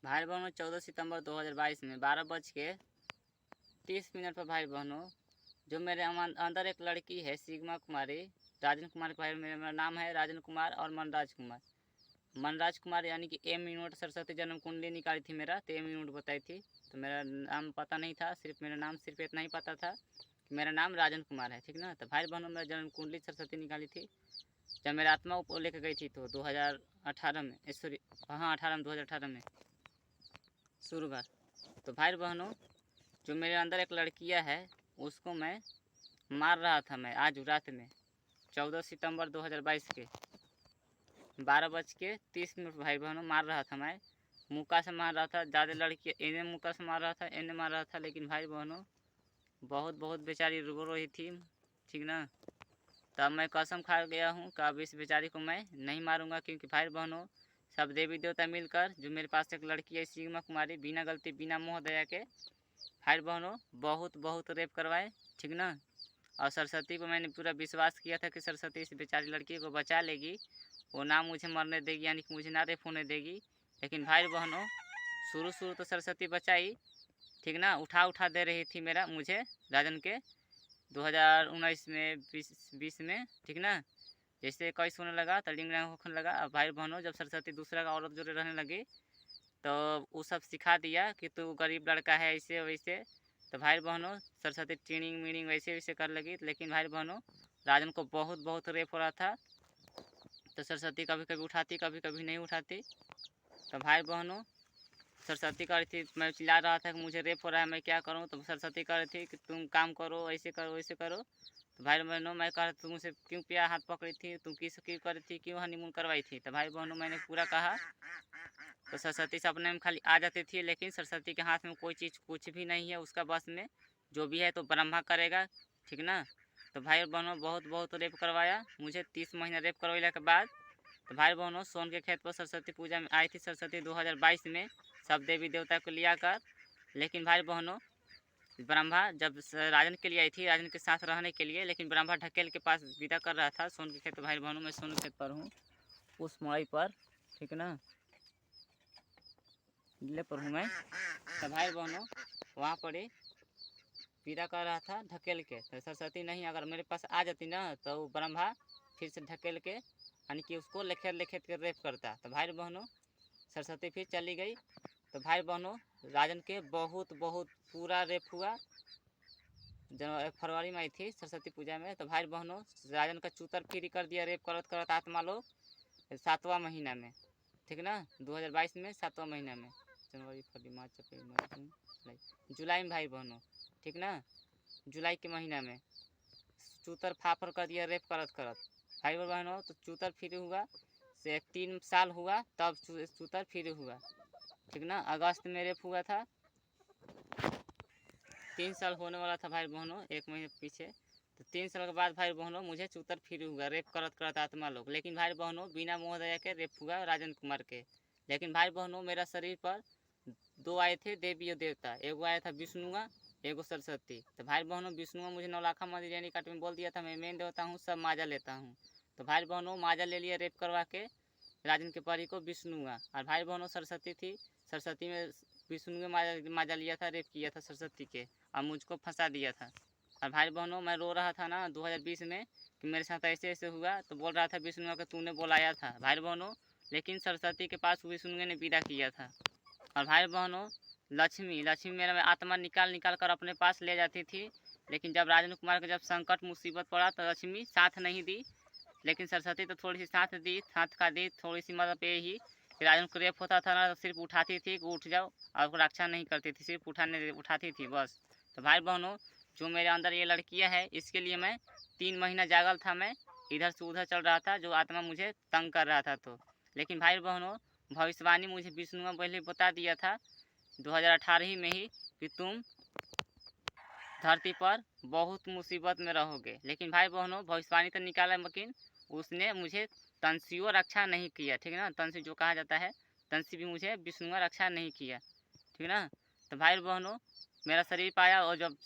भाई बहनों 14 सितंबर 2022 में 12:30 पर भाई बहनों जो मेरे अंदर एक लड़की है सिग्मा कुमारी राजन कुमार के भाई मेरा नाम है राजन कुमार और मनराज कुमार यानी कि एम यूनिट सरस्वती जन्म कुंडली निकाली थी मेरा तो एम यूनिट बताई थी। तो मेरा नाम पता नहीं था, सिर्फ मेरा नाम सिर्फ इतना ही पता था कि मेरा नाम राजन कुमार है, ठीक ना। तो भाई बहनों मेरा जन्म कुंडली सरस्वती निकाली थी जब मेरा आत्मा को लेकर गई थी तो 2018 में, सॉरी हाँ 18 में 2018 में शुरू बार। तो भाई बहनों जो मेरे अंदर एक लड़कियां है उसको मैं मार रहा था। मैं आज रात में 14 सितंबर 2022 के 12:30 भाई बहनों मार रहा था। मैं मुक्का से मार रहा था, ज़्यादा लड़की इन्हें मुक्का से मार रहा था, इन्हें मार रहा था, लेकिन भाई बहनों बहुत बहुत बेचारी रो रही थी, ठीक ना। तब मैं कसम खा गया हूँ कि अब इस बेचारी को मैं नहीं मारूंगा, क्योंकि भाई बहनों सब देवी देवता मिलकर जो मेरे पास एक लड़की है सिग्मा कुमारी बिना गलती बिना मोह दया के भाई बहनों बहुत बहुत रेप करवाए, ठीक ना। और सरस्वती को मैंने पूरा विश्वास किया था कि सरस्वती इस बेचारी लड़की को बचा लेगी, वो ना मुझे मरने देगी, यानी कि मुझे ना रेप होने देगी। लेकिन भाई बहनों शुरू तो सरस्वती बचाई, ठीक ना, उठा दे रही थी मेरा मुझे राजन के 2019 में 20 में, ठीक ना। जैसे 21 होने लगा तो लिंग होने लगा। अब भाई बहनों जब सरस्वती दूसरा का औरत जोड़े रहने लगी तो वो सब सिखा दिया कि तू गरीब लड़का है ऐसे वैसे। तो भाई बहनों सरस्वती ट्रेनिंग मीनिंग वैसे वैसे कर लगी। लेकिन भाई बहनों राजन को बहुत बहुत रेप हो रहा था, तो सरस्वती कभी कभी उठाती कभी कभी नहीं उठाती। तो भाई बहनों सरस्वती कह रही थी, मैं चिल्ला रहा था कि मुझे रेप हो रहा है मैं क्या करूं। तो सरस्वती कह रही थी कि तुम काम करो, ऐसे करो वैसे करो। तो भाई बहनों मैं कहा तुम मुझसे क्यों प्यार हाथ पकड़ी थी, तुम किस क्यों करी थी, क्यों हनीमून करवाई थी। तो भाई बहनों मैंने पूरा कहा। तो सरस्वती सपने में खाली आ जाती थी, लेकिन सरस्वती के हाथ में कोई चीज़ कुछ भी नहीं है उसका बस में, जो भी है तो ब्रह्मा करेगा, ठीक ना। तो भाई बहनों बहुत बहुत रेप करवाया मुझे, 30 महीना रेप करवाने के बाद। तो भाई बहनों सोन के खेत पर सरस्वती पूजा में आई थी सरस्वती 2022 में सब देवी देवता को लिया कर। लेकिन भाई बहनों ब्रह्मा जब राजन के लिए आई थी, राजन के साथ रहने के लिए, लेकिन ब्रह्मा ढकेल के पास विदा कर रहा था सोन के खेत। भाई बहनों मैं सोन के खेत पर हूँ, उस मड़ई पर, ठीक ना, ले पर हूँ मैं। तो भाई बहनों वहाँ पर ही विदा कर रहा था ढकेल के। तो सरस्वती नहीं अगर मेरे पास आ जाती ना तो वो ब्रह्मा फिर से ढकेल के यानी कि उसको लेखेत लेखेत के रेप करता। तो भाई बहनों सरस्वती फिर चली गई। तो भाई बहनों राजन के बहुत बहुत पूरा रेप हुआ। जब फरवरी में आई थी सरस्वती पूजा में, तो भाई बहनों राजन का चूतर फ्री कर दिया रेप करत करत आत्मा लोग 7वां महीना में, ठीक ना, 2022 में 7वां महीना में, जनवरी फरवरी मार्च अप्रैल मई जून जुलाई, जुलाई में भाई बहनों, ठीक ना, जुलाई के महीना में चूतर फाफर कर दिया रेप करत करत। भाई बहनों तो चूतर फ्री हुआ से 3 साल हुआ तब चूतर फ्री हुआ, ठीक ना। अगस्त में रेप हुआ था, 3 साल होने वाला था भाई बहनों, 1 महीने पीछे। तो 3 साल के बाद भाई बहनों मुझे चूतर फ्री हुआ रेप करत करत आत्मा लोग। लेकिन भाई बहनों बिना मोह दया के रेप हुआ राजन कुमार के। लेकिन भाई बहनों मेरा शरीर पर 2 आए थे देवी और देवता, एगो आया था विष्णुआ, एगो सरस्वती। तो भाई बहनों विष्णुआ मुझे नौलाखा मंदिर काट में बोल दिया था मैं मेन देवता हूँ, सब माजा लेता हूँ। तो भाई बहनों माजा ले लिया रेप करवा के राजन के परी को विष्णुआ। और भाई बहनों सरस्वती थी, सरस्वती में विष्णु ने माजा लिया था, रेप किया था सरस्वती के और मुझको फंसा दिया था। और भाई बहनों मैं रो रहा था ना 2020 में कि मेरे साथ ऐसे ऐसे हुआ, तो बोल रहा था विष्णु का तूने बुलाया था भाई बहनों। लेकिन सरस्वती के पास विष्णु ने विदा किया था। और भाई बहनों लक्ष्मी मेरा आत्मा निकाल निकाल कर अपने पास ले जाती थी। लेकिन जब राजन कुमार को जब संकट मुसीबत पड़ा तो लक्ष्मी साथ नहीं दी, लेकिन सरस्वती तो थोड़ी सी साथ दी, साथ का दी थोड़ी सी, मतलब ये ही कि राजन को रेप होता था ना तो सिर्फ उठाती थी कि उठ जाओ, और रक्षा नहीं करती थी, सिर्फ उठाती थी बस। तो भाई बहनों जो मेरे अंदर ये लड़कियां है इसके लिए मैं 3 महीना जागल था, मैं इधर से उधर चल रहा था, जो आत्मा मुझे तंग कर रहा था। तो लेकिन भाई बहनों भविष्यवाणी मुझे विष्णु पहले बता दिया था 2018 में ही कि तुम धरती पर बहुत मुसीबत में रहोगे। लेकिन भाई बहनों भविष्यवाणी तो निकाला, लेकिन उसने मुझे तंसियों रक्षा नहीं किया, ठीक है ना, तंसी जो कहा जाता है तंसी भी मुझे विष्णु रक्षा नहीं किया, ठीक ना। तो भाई बहनों मेरा शरीर पाया और जब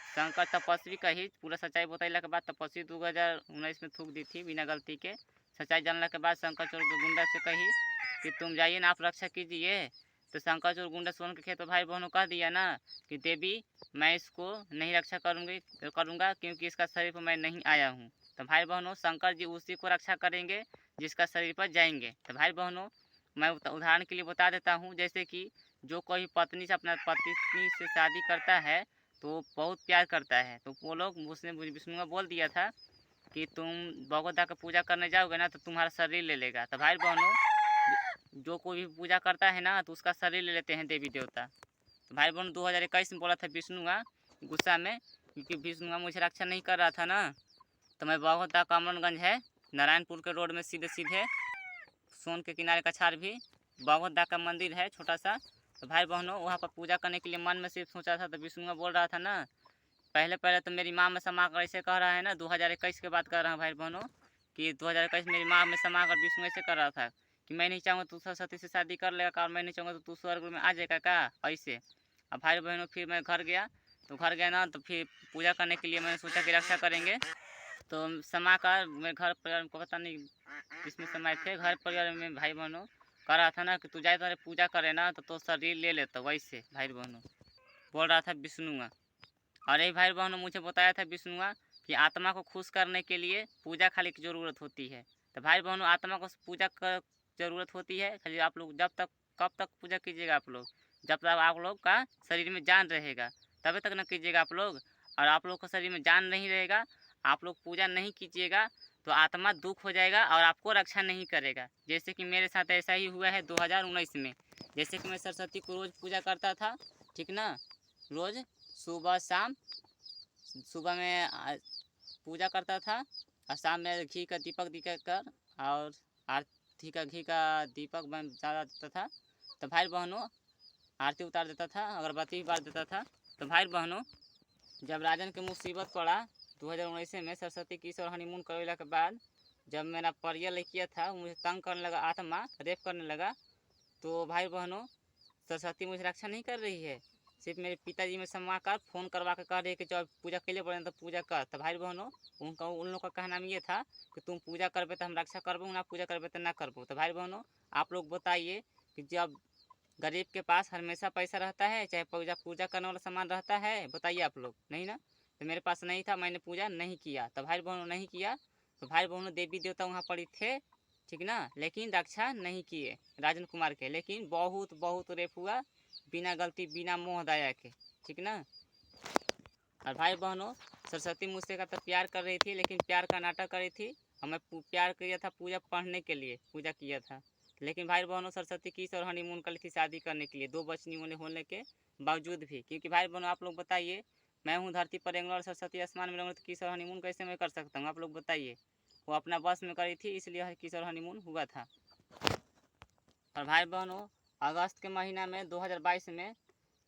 शंकर तपस्वी कही पूरा सच्चाई बतैला के बाद तपस्वी 2019 में थूक दी थी बिना गलती के। सच्चाई जानने के बाद शंकर चौर गुंडा से कही कि तुम जाइए ना आप रक्षा कीजिए, तो शंकर चोर गुंडा सोन के खेत पर भाई बहनों कह दिया ना कि देवी मैं इसको नहीं रक्षा करूँगा क्योंकि इसका शरीर पर मैं नहीं आया हूँ। तो भाई बहनों शंकर जी उसी को रक्षा करेंगे जिसका शरीर पर जाएंगे। तो भाई बहनों मैं उदाहरण के लिए बता देता हूँ, जैसे कि जो कोई पत्नी से अपना पत्नी से शादी करता है तो बहुत प्यार करता है, तो वो लोग उसने विष्णु बोल दिया था कि तुम भगवता का पूजा करने जाओगे ना तो तुम्हारा शरीर ले लेगा। तो भाई बहनों जो कोई भी पूजा करता है ना तो उसका शरीर ले लेते हैं देवी देवता। तो भाई बहनों 2021 में बोला था विष्णुआ गुस्सा में, क्योंकि विष्णुआ मुझे रक्षा नहीं कर रहा था ना। तो मैं भगवता कमरगंज है नारायणपुर के रोड में सीधे सीधे सोन के किनारे का छार भी भगवता का मंदिर है छोटा सा। तो भाई बहनों वहाँ पर पूजा करने के लिए मन में सिर्फ सोचा था। तो विष्णुआ बोल रहा था ना पहले तो मेरी माँ में समा कर ऐसे कह रहा है ना 2021 की बात कर रहा हूँ भाई बहनों कि 2021 मेरी माँ में समा कर विष्णु ऐसे कर रहा था कि मैं नहीं चाहूँगा तू सरस्वती से शादी कर लेगा और मैं नहीं चाहूँगा तो तू स्वर्ग में आ जाएगा क्या ऐसे। अब भाई बहनों फिर मैं घर गया, तो घर गया ना तो फिर पूजा करने के लिए मैंने सोचा कि रक्षा करेंगे। तो समा कर मेरे घर परिवार को पता नहीं किसमें समय थे, घर परिवार में भाई बहनों कह रहा था ना कि तू जाए तो पूजा करे ना तो शरीर ले लेता वैसे भाई बहनों बोल रहा था विष्णुआ। अरे भाई बहनों मुझे बताया था विष्णुआ कि आत्मा को खुश करने के लिए पूजा खाली की ज़रूरत होती है। तो भाई बहनों आत्मा को पूजा का ज़रूरत होती है खाली आप लोग कब तक पूजा कीजिएगा आप लोग, जब तक आप लोग का शरीर में जान रहेगा तभी तक न कीजिएगा आप लोग। और आप लोग का शरीर में जान नहीं रहेगा, आप लोग पूजा नहीं कीजिएगा तो आत्मा दुख हो जाएगा और आपको रक्षा नहीं करेगा। जैसे कि मेरे साथ ऐसा ही हुआ है 2019 में। जैसे कि मैं सरस्वती को रोज़ पूजा करता था, ठीक ना, रोज़ सुबह शाम सुबह में पूजा करता था और शाम में घी का दीपक कर और आरती का घी का दीपक बन जला देता था। तो भाई बहनों आरती उतार देता था, अगरबत्ती भी बार देता था। तो भाई बहनों जब राजन के मुसीबत पड़ा 2019 में सरस्वती की और हनीमून करेला के बाद, जब मेरा परिया लड़किया था मुझे तंग करने लगा, आत्मा रेप करने लगा, तो भाई बहनों सरस्वती मुझे रक्षा नहीं कर रही है, सिर्फ मेरे पिताजी में समा कर फ़ोन करवा कर कह रहे कि जब पूजा के लिए पड़े तो पूजा कर। तो भाई बहनों उन लोग का कहना ये था कि तुम पूजा करबे तो हम रक्षा करबो, ना पूजा करबे तो ना करबो। तो भाई बहनों आप लोग बताइए कि जब गरीब के पास हमेशा पैसा रहता है चाहे पूजा करने वाला सामान रहता है, बताइए आप लोग, नहीं ना। तो मेरे पास नहीं था, मैंने पूजा नहीं किया। तो भाई बहनों नहीं किया तो भाई बहनों देवी देवता वहाँ पर थे, ठीक ना, लेकिन रक्षा नहीं किए राजन कुमार के, लेकिन बहुत बहुत रेप हुआ बिना गलती बिना मोह दया के, ठीक ना। और भाई बहनों सरस्वती मुझसे का तो प्यार कर रही थी लेकिन प्यार का नाटक कर रही थी, और मैं प्यार किया था पूजा पढ़ने के लिए पूजा किया था। लेकिन भाई बहनों सरस्वती की और हनीमून कर ली थी शादी करने के लिए, 2 बच्ची होने के बावजूद भी। क्योंकि भाई बहनों आप लोग बताइए मैं हूँ धरती पर रेंगूंगा और सरस्वती आसमान में रहूँगी तो किस और हनीमून कैसे मैं कर सकता हूँ, आप लोग बताइए। वो अपना बस में करी थी इसलिए किस और हनीमून हुआ था। और भाई बहनों अगस्त के महीना में 2022 में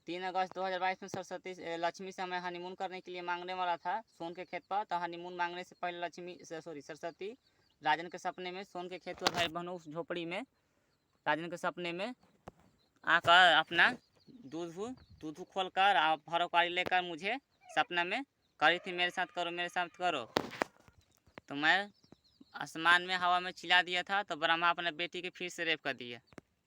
3 अगस्त 2022 में सरस्वती लक्ष्मी से हमें हनीमून करने के लिए मांगने वाला था सोन के खेत पर। तो हनीमून मांगने से पहले सरस्वती राजन के सपने में सोन के खेत पर भाई बहनों उस झोपड़ी में राजन के सपने में आकर अपना दूध खोल कर भरोकारी लेकर मुझे सपना में करी थी मेरे साथ करो। तो मैं आसमान में हवा में चिल्ला दिया था तो ब्रह्मा अपने बेटी के फिर से रेप कर दिया।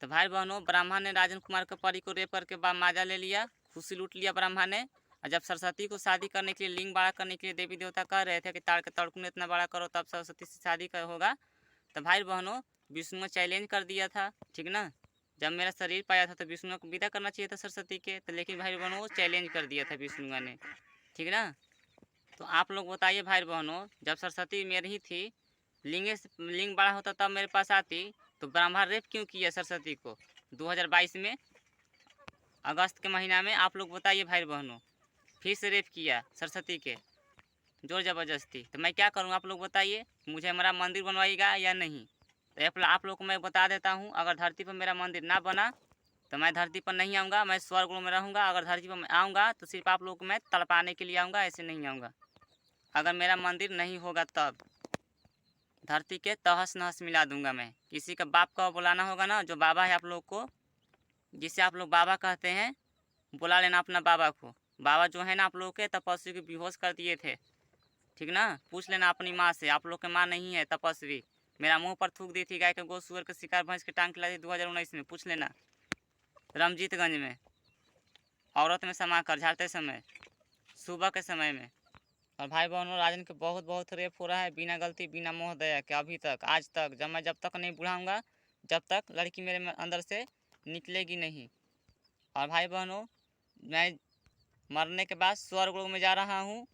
तो भाई बहनों ब्रह्मा ने राजन कुमार के परी को रेप करके माजा ले लिया, खुशी लूट लिया ब्रह्मा ने। और जब सरस्वती को शादी करने के लिए लिंग बड़ा करने के लिए देवी देवता कह रहे थे कि ताड़ के तड़कुन इतना बड़ा करो तब सरस्वती से शादी होगा, तो भाई बहनों विष्णु ने चैलेंज कर दिया था, ठीक ना। जब मेरा शरीर पाया था तो विष्णु को विदा करना चाहिए था सरस्वती के, तो लेकिन भाई बहनों चैलेंज कर दिया था विष्णु ने, ठीक ना। तो आप लोग बताइए भाई बहनों जब सरस्वती मेरी ही थी, लिंग बड़ा होता तब मेरे पास आती, तो ब्रह्मा रेप क्यों किया सरस्वती को 2022 में अगस्त के महीना में, आप लोग बताइए भाई बहनों। फिर से रेप किया सरस्वती के जोर ज़बरदस्ती। तो मैं क्या करूँ आप लोग बताइए, मुझे हमारा मंदिर बनवाइएगा या नहीं। तो आप लोग को मैं बता देता हूँ अगर धरती पर मेरा मंदिर ना बना तो मैं धरती पर नहीं आऊँगा, मैं स्वर्ग में रहूँगा। अगर धरती पर मैं आऊँगा तो सिर्फ आप लोग को मैं तड़पाने के लिए आऊँगा, ऐसे नहीं आऊँगा। अगर मेरा मंदिर नहीं होगा तब धरती के तहस नहस मिला दूंगा मैं। किसी का बाप का बुलाना होगा ना, जो बाबा है आप लोग को जिसे आप लोग बाबा कहते हैं, बुला लेना अपना बाबा को। बाबा जो है ना आप लोग के तपस्वी को बेहोश कर दिए थे, ठीक ना। पूछ लेना अपनी माँ से, आप लोग के माँ नहीं है तपस्वी, मेरा मुंह पर थूक दी थी गाय के गोश्त सुअर के शिकार भैंस के टांग खिलाई थी 2019 में, पूछ लेना। रमजीतगंज में औरत में समाकर झाड़ते समय सुबह के समय में। और भाई बहनों, राजन के बहुत बहुत रेप हो रहा है बिना गलती बिना मोह दया के अभी तक, आज तक, जब तक नहीं बुढ़ाऊँगा जब तक लड़की मेरे अंदर से निकलेगी नहीं। और भाई बहनों, मैं मरने के बाद स्वर्ग लोक में जा रहा हूँ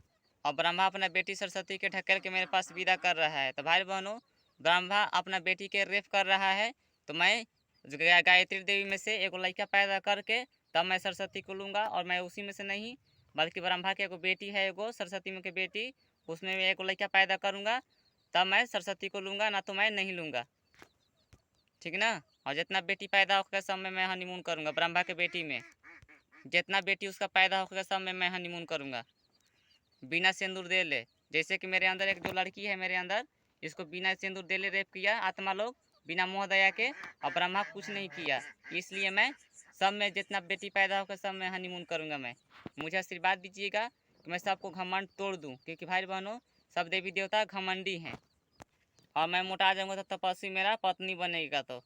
और ब्रह्मा अपना बेटी सरस्वती के ढकेल के मेरे पास विदा कर रहा है। तो भाई बहनों, ब्रह्मा अपना बेटी के रेप कर रहा है, तो मैं गायत्री देवी में से एक लड़का पैदा करके तब मैं सरस्वती को लूँगा। और मैं उसी में से नहीं बल्कि ब्रह्मा की एगो बेटी है, एगो सरस्वती में की बेटी, उसमें मैं एक लड़का पैदा करूँगा तब मैं सरस्वती को लूँगा, ना तो मैं नहीं लूँगा, ठीक ना। और जितना बेटी पैदा होकर सब में मैं हनीमून करूँगा, ब्रह्मा के बेटी में जितना बेटी उसका पैदा होकर सब में मैं हनीमून करूँगा बिना सिंदूर दे ले। जैसे कि मेरे अंदर एक जो लड़की है मेरे अंदर, इसको बिना सिंदूर दे ले रेप किया आत्मा लोग बिना मोह दया के, और ब्रह्मा कुछ नहीं किया। इसलिए मैं सब में जितना बेटी पैदा होकर सब में हनीमून करूँगा। मैं मुझे आशीर्वाद दीजिएगा कि मैं सबको घमंड तोड़ दूँ, क्योंकि भाई बहनों सब देवी देवता घमंडी हैं। और मैं मोटा जाऊँगा तो तपस्वी मेरा पत्नी बनेगा। तो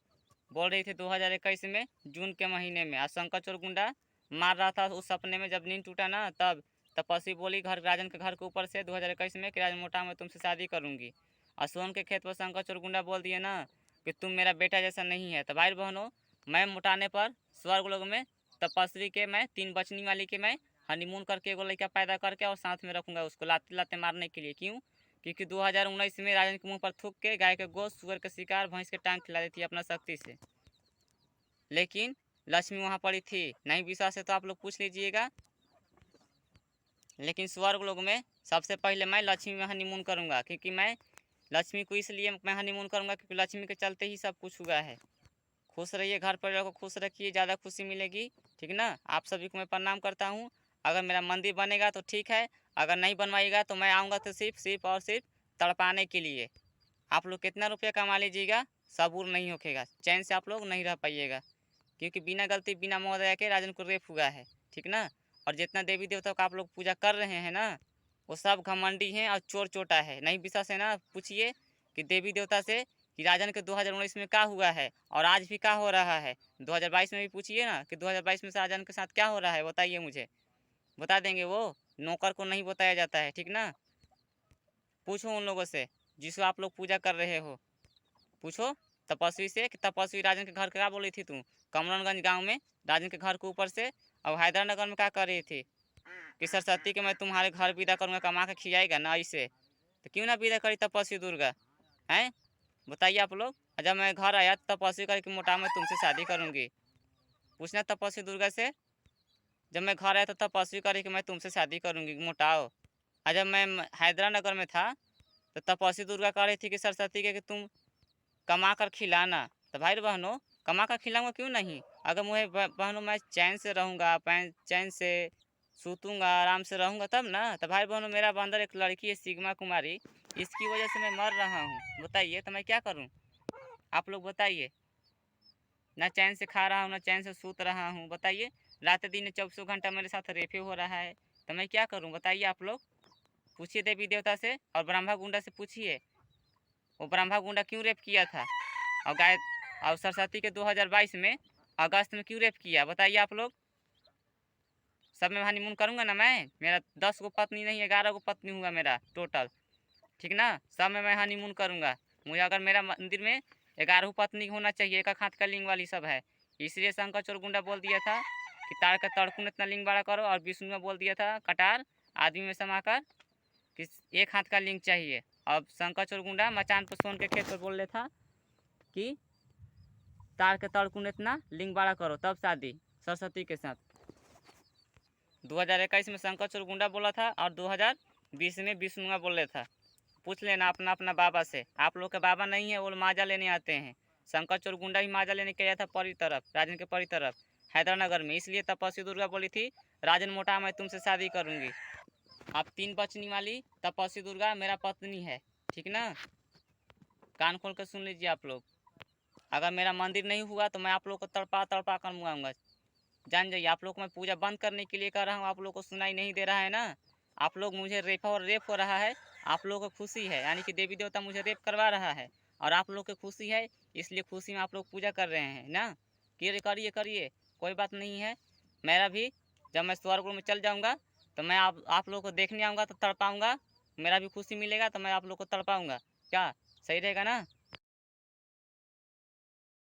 बोल रही थी 2021 में जून के महीने में, और शंकर चोर गुंडा मार रहा था उस सपने में, जब नींद टूटा ना तब तपस्वी बोली राजन के घर के ऊपर से 2021 में कि राजन मोटा मैं तुमसे शादी करूँगी। और सोन के खेत पर शंकर चोर गुंडा बोल दिए ना कि तुम मेरा बेटा जैसा नहीं है। तो भाई बहनों, मैं मोटाने पर स्वर्ग लोक में तपस्वी के मैं 3 बचनी वाली के मैं हनीमून करके एगो लड़का पैदा करके और साथ में रखूँगा उसको लाते लाते मारने के लिए। क्यों? क्योंकि 2019 में राजन के मुँह पर थूक के गाय के गोश्त, सुअर के शिकार, भैंस के टांग खिला देती है अपना शक्ति से, लेकिन लक्ष्मी वहाँ पड़ी थी। नहीं विश्वास है तो आप लोग पूछ लीजिएगा। लेकिन स्वर्ग लोक में सबसे पहले मैं लक्ष्मी में हनीमून करूँगा, क्योंकि मैं लक्ष्मी को इसलिए मैं हनीमून करूँगा क्योंकि लक्ष्मी के चलते ही सब कुछ हुआ है। खुश रहिए, घर परिवार को खुश रखिए, ज़्यादा खुशी मिलेगी, ठीक ना। आप सभी को मैं प्रणाम करता हूँ। अगर मेरा मंदिर बनेगा तो ठीक है, अगर नहीं बनवाइएगा तो मैं आऊँगा तो सिर्फ और सिर्फ तड़पाने के लिए। आप लोग कितना रुपया कमा लीजिएगा, सबूर नहीं होखेगा, चैन से आप लोग नहीं रह पाइएगा, क्योंकि बिना गलती बिना मोह दया के राजन को रेप हुआ है, ठीक ना। और जितना देवी देवता का आप लोग पूजा कर रहे हैं ना, वो सब घमंडी हैं और चोर चोटा है। नहीं विश्वास है ना, पूछिए कि देवी देवता से कि राजन के 2019 में क्या हुआ है और आज भी क्या हो रहा है। 2022 में भी पूछिए ना कि 2022 में से राजन के साथ क्या हो रहा है, बताइए मुझे, बता देंगे वो। नौकर को नहीं बताया जाता है, ठीक ना। पूछो उन लोगों से जिसको आप लोग पूजा कर रहे हो, पूछो तपस्वी से कि तपस्वी राजन के घर क्या बोली थी तू कमरनगंज गांव में राजन के घर के ऊपर से, और हैदरानगर में क्या कर रही थी कि सरस्वती के मैं तुम्हारे घर विदा करूँगा, कमा के खिलाएगा ना ऐसे, तो क्यों ना विदा करी तपस्वी दुर्गा हैं, बताइए आप लोग। जब मैं घर आया तो तपस्वी कर कि मोटा मैं तुमसे शादी करूँगी, पूछना तपस्वी दुर्गा से। जब मैं घर आया तो तपस्वी करे कि मैं तुमसे शादी करूँगी मोटाओ। और जब मैं हैदरानगर में था तो तपस्वी दुर्गा कह रही थी कि सरस्वती के कि तुम कमा कर खिलाना। तो भाई बहनों, कमा कर खिलाऊंगा क्यों नहीं, अगर मुझे बहनों मैं चैन से रहूँगा, चैन से सूतूँगा, आराम से रहूँगा तब ना। तो भाई बहनों, मेरा अंदर एक लड़की है सिग्मा कुमारी, इसकी वजह से मैं मर रहा हूँ, बताइए तो मैं क्या करूँ, आप लोग बताइए। ना चैन से खा रहा हूँ ना चैन से सूत रहा हूँ, बताइए। रात दिन 24 घंटा मेरे साथ रेपे हो रहा है, तो मैं क्या करूँ बताइए आप लोग। पूछिए देवी देवता से और ब्रह्मा गुंडा से पूछिए, वो ब्रह्मा गुंडा क्यों रेप किया था, और गाय और सरस्वती के 2022 में अगस्त में क्यों रेप किया, बताइए आप लोग। सब में हनीमून करूँगा ना मैं, मेरा 10 गो पत्नी नहीं 11 गो पत्नी हुआ मेरा टोटल, ठीक ना। सब में मैं हनीमून करूँगा। मुझे अगर मेरा मंदिर में 11 पत्नी होना चाहिए, एक हाथ का लिंग वाली सब है। इसलिए शंकर चोर गुंडा बोल दिया था कि तार का तड़कुन इतना लिंग बड़ा करो, और विष्णु में बोल दिया था कटार आदमी में समाकर कि एक हाथ का लिंग चाहिए। अब शंकर चोर गुंडा मचान पर सोन के खेत पर बोल रहा था कि तार के तड़कुन इतना लिंग बड़ा करो, तब शादी सरस्वती के साथ। 2021 में शंकर चोर गुंडा बोला था और 2020 में विष्णुआ बोल रहा था। पूछ लेना अपना अपना बाबा से, आप लोग के बाबा नहीं है, वो माजा लेने आते हैं। शंकर चोर गुंडा भी माजा लेने गया था परी तरफ, राजन के परी तरफ हैदरानगर में। इसलिए तपस्वी दुर्गा बोली थी राजन मोटा मैं तुमसे शादी करूँगी। आप 3 बचनी वाली तपस्वी दुर्गा मेरा पत्नी है, ठीक ना। कान खोल कर सुन लीजिए आप लोग। अगर मेरा मंदिर नहीं हुआ तो मैं आप लोग को तड़पा तड़पा कर मुआऊँगा, जान जाइए। आप लोग को मैं पूजा बंद करने के लिए कर रहा हूँ, आप लोग को सुनाई नहीं दे रहा है ना। आप लोग मुझे रेप हो रहा है, आप लोगों को खुशी है, यानी कि देवी देवता मुझे रेप करवा रहा है और आप लोग को खुशी है, इसलिए खुशी में आप लोग पूजा कर रहे हैं ना। करिए करिए, कोई बात नहीं है। मेरा भी जब मैं स्वर्ग में चल जाऊँगा तो मैं आप लोगों को देखने आऊँगा तो तड़पाऊँगा, मेरा भी खुशी मिलेगा तो मैं आप लोग को तड़पाऊँगा। क्या सही रहेगा ना?